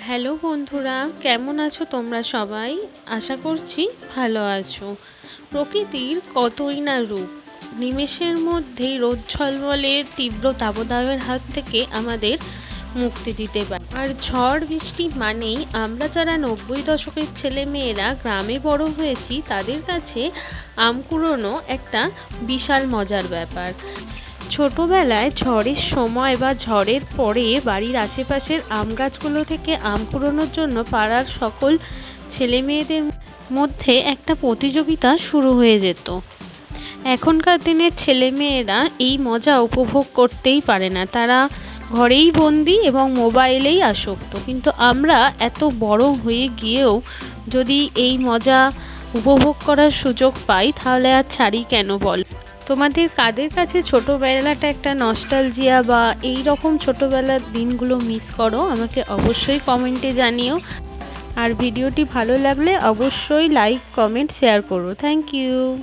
Hello বন্ধুরা, কেমন আছো তোমরা সবাই? আশা করছি ভালো আছো। প্রকৃতির কতই না রূপ, নিমেষের মধ্যেই রোদ ঝলমলের তীব্র তাপদাহের হাত থেকে আমাদের মুক্তি দিতে পারে। আর ঝড় বৃষ্টি মানেই আমরা যারা 90 দশকের ছেলে মেয়েরা গ্রামে বড় হয়েছি তাদের কাছে আম কুড়োনো একটা বিশাল মজার ব্যাপার। ছোটবেলায় ঝড়ের সময় বা ঝড়ের পরে বাড়ির আশেপাশের আম গাছগুলো থেকে আম কুড়োনোর জন্য পাড়ার সকল ছেলে মেয়েদের মধ্যে একটা প্রতিযোগিতা শুরু হয়ে যেত। এখনকার দিনের ছেলে মেয়েরা এই মজা উপভোগ করতেই পারে না, তারা ঘরেই বন্দি এবং মোবাইলেই আসক্ত। কিন্তু আমরা এত বড় হয়ে গিয়েও যদি এই মজা উপভোগ করার সুযোগ পাই তাহলে আর ছাড়ি কেন বল? তোমাদের কাদের কাছে ছোটোবেলাটা একটা নস্টালজিয়া বা এই রকম ছোটোবেলার দিনগুলো মিস করো? আমাকে অবশ্যই কমেন্টে জানিও। আর ভিডিওটি ভালো লাগলে অবশ্যই লাইক, কমেন্ট, শেয়ার করো। Thank you.